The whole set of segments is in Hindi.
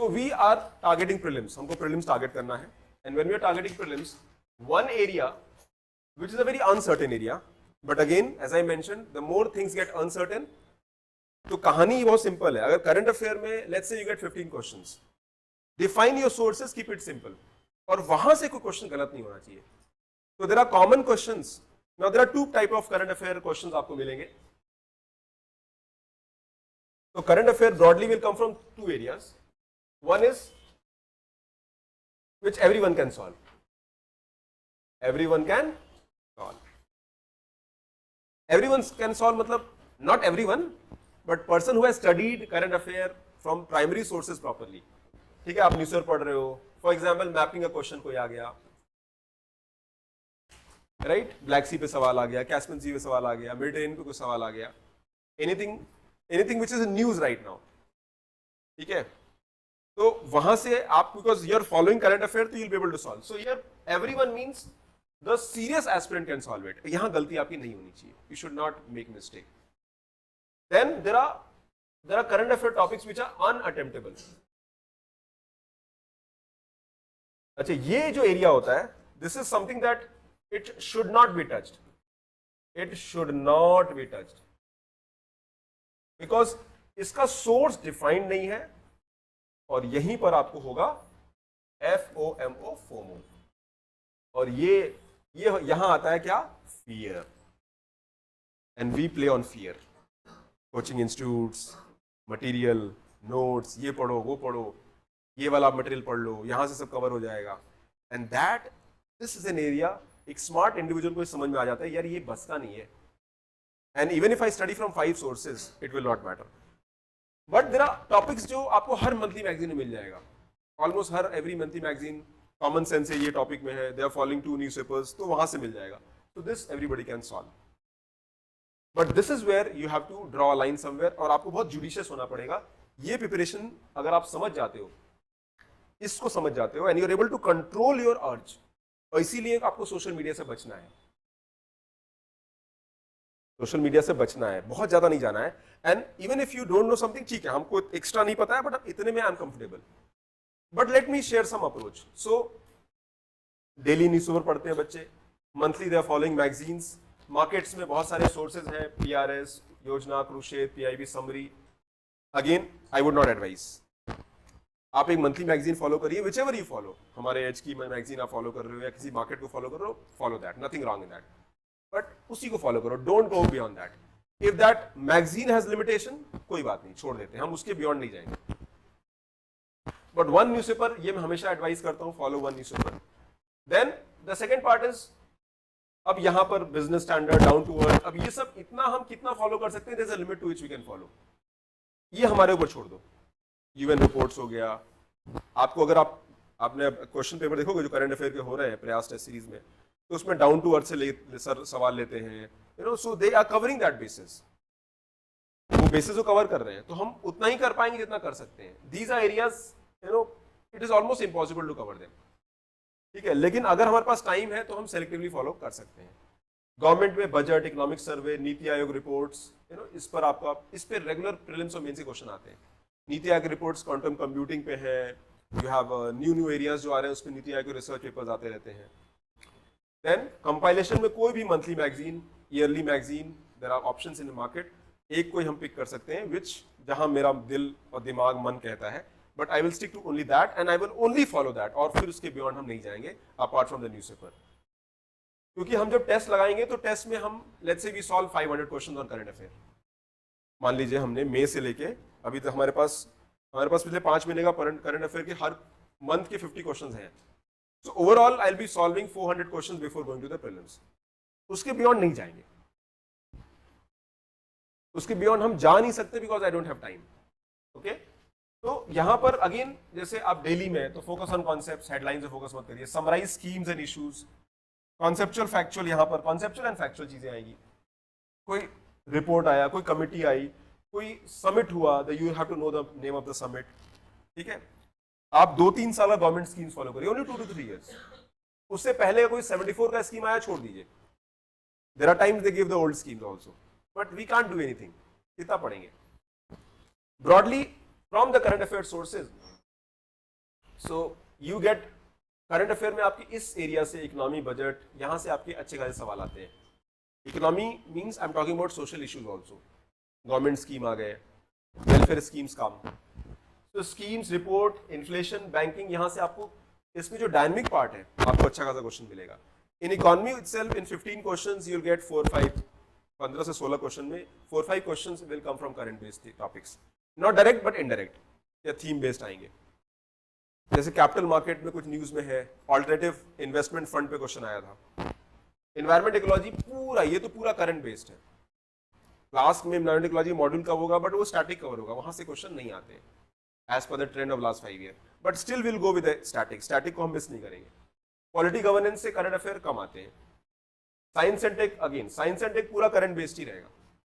So we are targeting prelims. हमको prelims target करना है. And when we are targeting prelims, one area which is a very uncertain area, but again, as I mentioned, the more things get uncertain, तो कहानी बहुत सिंपल है. अगर करंट अफेयर में let's say you get 15 questions, define your sources, keep it simple. और वहां से कोई क्वेश्चन गलत नहीं होना चाहिए. So there are common questions. Now there are two type of current affair questions आपको मिलेंगे. So current affair broadly will come from two areas. One is which everyone can solve. Everyone can solve. Everyone can solve मतलब not everyone, but person who has studied current affair from primary sources properly. ठीक है, आप न्यूज़पेपर पढ़ रहे हो. For example, मैपिंग का क्वेश्चन कोई आ गया, राइट, ब्लैक सी पे सवाल आ गया, कैस्पियन सी पे सवाल आ गया, मेडिटेरियन पे कोई सवाल आ गया, anything which is in news right now. ठीक है, तो वहां से आप, because you are following current affair, तो you will be able to solve. So here everyone means the serious aspirant can solve it. यहां गलती आपकी नहीं होनी चाहिए. You should not make mistake. Then there are current affair topics which are unattemptable. अच्छा, ये जो एरिया होता है, this is something that it should not be touched. It should not be touched because इसका सोर्स डिफाइंड नहीं है और यहीं पर आपको होगा FOMO FOMO. और ये यहां आता है क्या? Fear. And we play on fear. Coaching institutes, material, notes, ये पढ़ो, वो पढ़ो, ये वाला मटेरियल पढ़ लो, यहां से सब कवर हो जाएगा. And that this is an area, एक स्मार्ट इंडिविजुअल को समझ में आ जाता है यार ये बस का नहीं है. And even if I study from 5 sources it will not matter. But there are topics जो आपको हर मंथली मैगजीन में मिल जाएगा. ऑलमोस्ट हर every monthly magazine, common sense है, ये टॉपिक में है, दे आर फॉलोइंग 2 न्यूज़पेपर्स, तो वहां से मिल जाएगा. तो this everybody can solve. But this is where you have to draw a line somewhere. और आपको बहुत जुडिशियस होना पड़ेगा. ये प्रिपरेशन अगर आप समझ जाते हो, इसको समझ जाते हो, and you are able to control your urge. और इसीलिए आपको सोशल मीडिया से बचना है. सोशल मीडिया से बचना है, बहुत ज्यादा नहीं जाना है. And even if you don't know something, ठीक है, हमको एक्स्ट्रा नहीं पता है, बट इतने में I am comfortable. But let me share some approach. So daily newspaper पढ़ते हैं बच्चे, monthly they are following magazines, markets में बहुत सारे सोर्सेज हैं, PRS, योजना, क्रुशेद, PIB, summary. Again I would not advice. आप एक मंथली मैगजीन फॉलो करिए, विच एवर यू फॉलो. हमारे एज की मैगजीन आप फॉलो कर रहे हो या किसी मार्केट को फॉलो कर रहे हो, follow that, nothing wrong in that. But उसी को फॉलो करो, don't go beyond that. If that magazine has limitation, कोई बात नहीं, छोड़ देते हैं, हम उसके बियॉन्ड नहीं जाएंगे. बट वन न्यूज़पेपर, ये मैं हमेशा एडवाइस करता हूं, follow one newspaper. Then the second part is, अब यहां पर Business Standard, down to earth, अब ये सब इतना हम कितना फॉलो कर सकते हैं, there is a limit to which we can follow. ये हमारे ऊपर छोड़ दो. UN रिपोर्ट्स हो गया. आपको अगर आपने क्वेश्चन पेपर देखोगे जो करंट अफेयर के हो रहे हैं प्रयास टेस्ट सीरीज में, तो उसमें डाउन टू अर्थ से सवाल लेते हैं, you know. So they are covering that basis. वो बेसिस को कवर कर रहे हैं, तो हम उतना ही कर पाएंगे जितना कर सकते हैं. These are areas, you know, it is almost impossible to cover them. ठीक है, लेकिन अगर हमारे पास टाइम है तो हम सेलेक्टिवली फॉलो कर सकते हैं. गवर्नमेंट में budget, economic survey, NITI Aayog reports, you know, इस पर रेगुलर प्रीलिम्स और मेंस के क्वेश्चन आते हैं. NITI Aayog reports quantum computing पे है. यू हैव न्यू एरियाज जो आ रहे हैं, उस पर नीति आयोग के रिसर्च पेपर्स आते रहते हैं. देन कंपाइलेशन में कोई भी monthly magazine, yearly magazine, there are options in the market. एक कोई हम पिक कर सकते हैं विच, जहां मेरा दिल और दिमाग, मन कहता है. But I will stick to only that and I will only follow that. और फिर उसके बियॉन्ड हम नहीं जाएंगे अपार्ट फ्रॉम द न्यूज़पेपर. क्योंकि हम जब टेस्ट लगाएंगे तो टेस्ट में हम, let's say we solve 500 question on current affair. मान लीजिए हमने मई से लेके अभी तक हमारे पास पिछले 5 महीने का करंट अफेयर के हर मंथ के 50 क्वेश्चंस हैं. So overall I will be solving 400 questions before going to the prelims. उसके बियॉन्ड नहीं जाएंगे. उसके बियॉन्ड हम जा नहीं सकते because I don't have time. Okay, तो यहां पर अगेन, जैसे आप डेली में, तो फोकस ऑन कॉन्सेप्ट्स, हेडलाइन से फोकस मत करिए. Summarise schemes and issues, conceptual factual, यहां पर कॉन्सेप्चुअल एंड फैक्चुअल चीजें आएगी. कोई रिपोर्ट आया, कोई कमिटी आई, कोई समिट हुआ, you have to know the name of the summit. ठीक है, आप 2-3 साल का गवर्नमेंट स्कीम्स फॉलो करिए, ओनली 2 to 3 years. उससे पहले कोई 74 का स्कीम आया, छोड़ दीजिए. There are times they give the old schemes also, but we can't do anything. कितना पढ़ेंगे? Broadly from the current affair sources, so you get current affair में आपकी इस एरिया से इकोनॉमी, बजट, यहाँ से आपके अच्छे खासे सवाल आते हैं. Economy means I am talking about social issues also. Government scheme आ गए, वेलफेयर स्कीम्स कम, तो स्कीम्स, रिपोर्ट, इन्फ्लेशन, बैंकिंग, यहाँ से आपको इसमें जो डायनेमिक पार्ट है आपको अच्छा खासा क्वेश्चन मिलेगा. In economy itself in 15 questions you will get 4-5, 15 से 16 क्वेश्चन में 4-5 questions will come from current based topics, not direct but indirect या थीम बेस्ड आएंगे. जैसे कैपिटल मार्केट में कुछ न्यूज में है, ऑल्टरनेटिव इन्वेस्टमेंट फंड पे क्वेश्चन आया था. इन्वायरमेंट इकोलॉजी पूरा, ये तो पूरा करंट बेस्ड है. क्लास में इन्वायरमेंट इकोलॉजी मॉड्यूल कब होगा, बट वो स्टैटिक कवर होगा, वहां से क्वेश्चन नहीं आते एज पर the trend of last 5 year. But still will go with static को हम मिस नहीं करेंगे. पॉलिटी गवर्नेंस से करंट अफेयर कम आते हैं. Science and tech, again science and tech पूरा करंट बेस्ड ही रहेगा.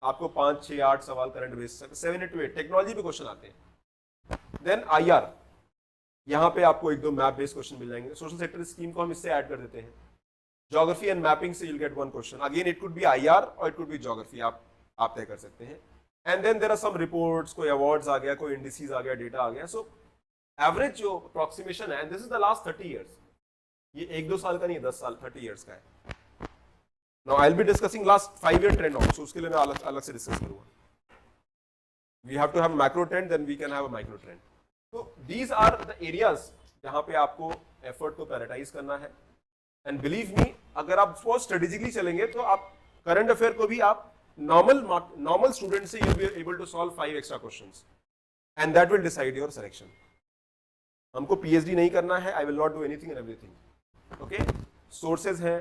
आपको 5, 6, 8 सवाल करंट बेस्ड, 7 to 8 टेक्नोलॉजी पे क्वेश्चन आते हैं. देन IR, यहाँ पे आपको 1-2 मैप बेस्ड क्वेश्चन मिल जाएंगे. सोशल सेक्टर स्कीम को हम इससे ऐड कर देते हैं. ज्योग्राफी एंड मैपिंग से you'll get 1 question. Again it could be IR और इट कुड बी ज्योग्राफी, आप तय कर सकते हैं. And then there are some reports, कोई अवार्ड्स आ गया, कोई इंडिसेस आ गया, डेटा आ गया. सो एवरेज जो अप्रोक्सीमेशन है, this is the last 30 years. ये 1-2 साल का नहीं, 10 साल, 30 ईयर्स का है. Now I will be discussing last 5 year trend also, उसके लिए मैं अलग से डिस्कस करूंगा. We have to have macro trend, then we can have a micro trend. तो दीज आर द एरियाज जहां पे आपको एफर्ट को प्रायोरिटाइज करना है. एंड बिलीव मी, अगर आप बहुत स्ट्रेटेजिकली चलेंगे तो आप करंट अफेयर को भी आप नॉर्मल स्टूडेंट से you will be able to solve 5 extra questions and that will decide your selection. हमको PhD नहीं करना है. I will not do anything and everything. Okay, sources हैं.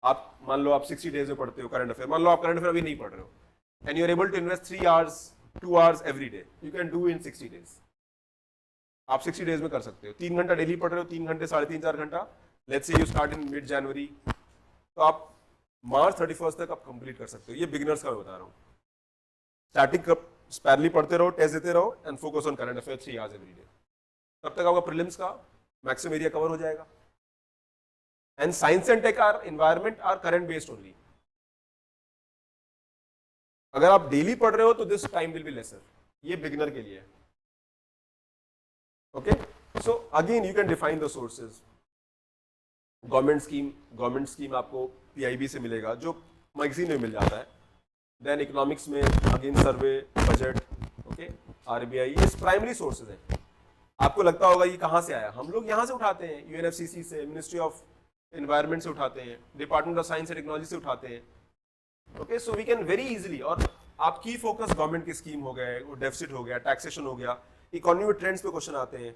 आप मान लो आप 60 डेज में पढ़ते हो करंट अफेयर, मान लो आप करंट अफेयर अभी नहीं पढ़ रहे हो, and you are able to invest 3 hours 2 hours every day, you can do in 60 days. आप 60 डेज में कर सकते हो. 3 घंटा डेली पढ़ रहे हो, 3 घंटे, 3.5-4 घंटा, let's say you start in mid January, तो आप मार्च 31 तक आप कंप्लीट कर सकते हो. ये बिगिनर्स का मैं बता रहा हूँ. स्टैटिक स्पैरली पढ़ते रहो, टेस्ट देते रहो and focus on current affair 3 hours every day. तब तक आपका प्रीलिम्स का मैक्सिमम एरिया कवर हो जाएगा. And science and tech or environment are current based only. अगर आप डेली पढ़ रहे हो तो this time will be lesser. ये बिगिनर के लिए है. Okay, so again you can define the sources. Government scheme आपको PIB से मिलेगा, जो मैगजीन में मिल जाता है. देन इकोनॉमिक्स में अगेन सर्वे, बजट, ओके, RBI, ये प्राइमरी सोर्सेज हैं. आपको लगता होगा ये कहाँ से आया, हम लोग यहाँ से उठाते हैं, UNFCC से, मिनिस्ट्री ऑफ एनवायरमेंट से उठाते हैं, department of science and technology से उठाते हैं. Okay, so we can very easily. और आपकी फोकस गवर्नमेंट की स्कीम हो गए, वो डेफिसिट हो गया, टैक्सेशन हो गया, इकोनॉमी में ट्रेंड्स पे क्वेश्चन आते हैं,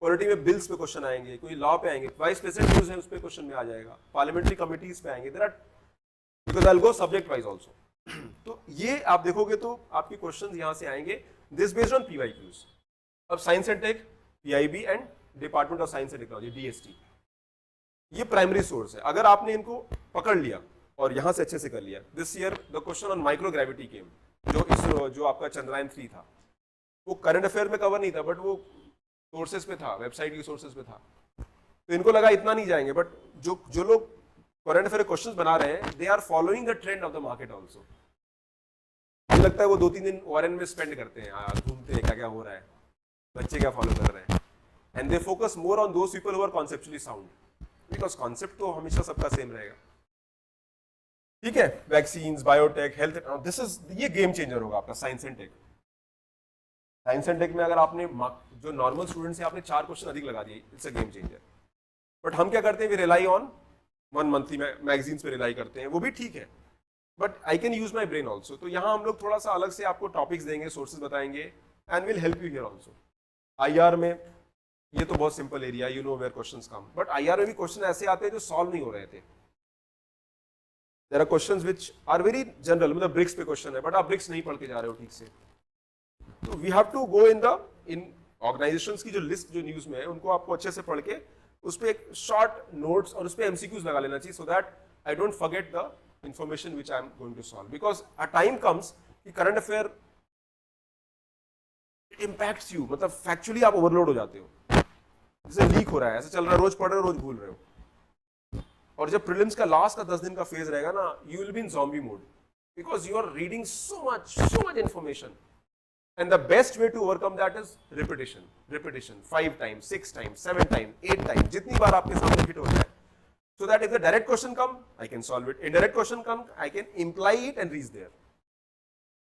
पॉलिटी में बिल्स पे क्वेश्चन आएंगे, कोई लॉ पे आएंगे, वाइस प्रेसिडेंट न्यूज है उस पे क्वेश्चन में आ जाएगा, पार्लियामेंट्री कमिटीज पे आएंगे. There are, because I will go subject wise also. तो ये आप देखोगे तो आपके क्वेश्चंस यहाँ से आएंगे. This based on PYQs. अब science and tech, PIB and department of science and technology, DST, ये प्राइमरी सोर्स है. अगर आपने इनको पकड़ लिया और यहां से अच्छे से कर लिया. This year the question on microgravity came, जो आपका चंद्रयान 3 था, वो करंट अफेयर में कवर नहीं था, बट वो सोर्सेज पे था, वेबसाइट की सोर्सेज पे था. तो इनको लगा इतना नहीं जाएंगे, बट जो लोग करंट अफेयर क्वेश्चंस बना रहे हैं, they are following the trend of the market also. मुझे लगता है वो 2-3 दिन ORN में स्पेंड करते हैं, घूमते हैं क्या क्या हो रहा है, बच्चे क्या फॉलो कर रहे हैं. And they focus more on those people who are conceptually sound, because concept तो हमेशा सबका सेम रहेगा. ठीक है, vaccines, biotech, health, this is, ये गेम चेंजर होगा आपका science and tech. Science and tech में अगर आपने जो नॉर्मल स्टूडेंट से आपने 4 क्वेश्चन अधिक लगा दिए, it's a game changer. But हम क्या करते हैं, we rely on 1 monthly magazines पे रिलाई करते हैं, वो भी ठीक है, but I can use my brain also. तो यहाँ हम लोग थोड़ा सा अलग से आपको टॉपिक्स देंगे, सोर्सेज बताएंगे, and will help you here also. IR में ये तो बहुत simple area, you know where questions come, but IR में भी क्वेश्चन ऐसे आते हैं जो सॉल्व नहीं हो रहे थे. There are questions which are very general, मतलब ब्रिक्स पे क्वेश्चन है, बट आप ब्रिक्स नहीं पढ़ के जा रहे हो ठीक से. तो we have to go in organisations की जो लिस्ट जो न्यूज में है, उनको आपको अच्छे से पढ़ के उस पे एक शॉर्ट नोट्स और उस पे MCQs लगा लेना चाहिए, so that I don't forget the information which I am going to solve. Because a time comes कि current affair it impacts you, मतलब फैक्चुअली आप ओवरलोड हो जाते हो. जैसे लीक हो रहा है, ऐसा चल रहा है, रोज पढ़ रहे हो, रोज भूल रहे हो. और जब प्रीलिम्स का लास्ट का 10 दिन का फेज रहेगा ना, you will be in zombie mode, because you are reading so much information. And the best way to overcome that is repetition. Repetition 5 times, 6 times, 7 times, 8 times, जितनी बार आपके सामने हिट होता है. So that if the direct question come, I can solve it. Indirect question come, I can imply it and reach there.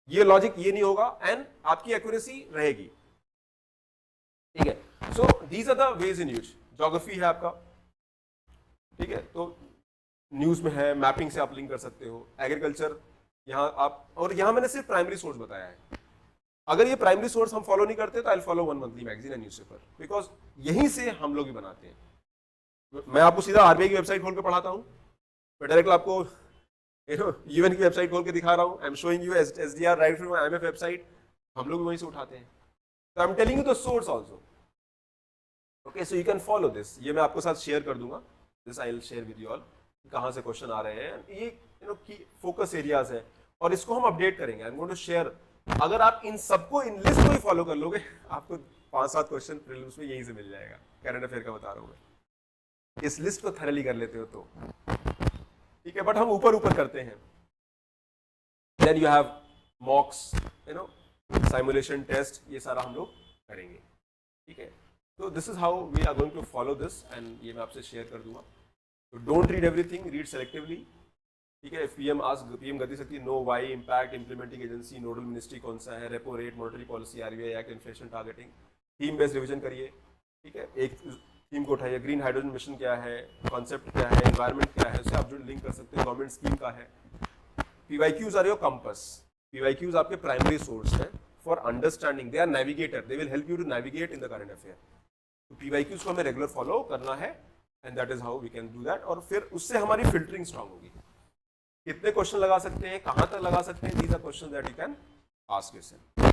ये लॉजिक ये नहीं होगा एंड आपकी एक्यूरेसी रहेगी. ठीक है. So these are the ways in use. Geography है आपका, ठीक है, तो न्यूज में है, मैपिंग से आप लिंक कर सकते हो. एग्रीकल्चर यहाँ आप, और यहाँ मैंने सिर्फ प्राइमरी सोर्स बताया है. अगर ये प्राइमरी सोर्स हम फॉलो नहीं करते तो I follow one monthly magazine and newspaper, because यहीं से हम लोग ही बनाते हैं. मैं आपको सीधा आरबीआई की वेबसाइट खोल के पढ़ाता हूँ, मैं डायरेक्ट आपको यूएन की वेबसाइट खोल के दिखा रहा हूँ. I am showing you SDR right from IMF website, हम लोग भी वहीं से उठाते हैं. तो I am telling you the source also. Okay, so you can follow this. ये मैं आपको साथ शेयर कर दूंगा. This I will share with you all कहाँ से क्वेश्चन आ रहे हैं. ये की फोकस एरियाज है और इसको हम अपडेट करेंगे. I am going to share. अगर आप इन सबको, इन लिस्ट को ही फॉलो कर लोगे, आपको 5-7 क्वेश्चन प्रीलिम्स में यहीं से मिल जाएगा. करंट अफेयर का बता रहा हूँ मैं. इस लिस्ट को थरली कर लेते हो तो ठीक है, बट हम ऊपर ऊपर करते हैं. Then you have mocks, simulation test, ये सारा हम लोग करेंगे. ठीक है, तो this is how we are going to follow this and ये मैं आपसे शेयर कर दूंगा. तो don't read everything, read selectively. ठीक है. PM Gati Shakti, know why, impact, implementing agency, nodal ministry कौन सा है, repo rate, monetary policy, RBI act, inflation targeting, theme based revision करिए. ठीक है, एक थीम को उठाइए. ग्रीन हाइड्रोजन मिशन क्या है, कॉन्सेप्ट क्या है, एनवायरमेंट क्या है, उससे आप जो लिंक कर सकते हैं. गवर्नमेंट स्कीम का है. PYQs are your compass. PYQs आपके प्राइमरी सोर्स हैं for understanding. They are navigator, they will help you to navigate in the current affair. तो पीवाईक्यूज को हमें रेगुलर फॉलो करना है and that is how we can do that. और फिर उससे हमारी फिल्टरिंग स्ट्रांग होगी. कितने क्वेश्चन लगा सकते हैं, कहां तक लगा सकते हैं, these are question that you can ask yourself.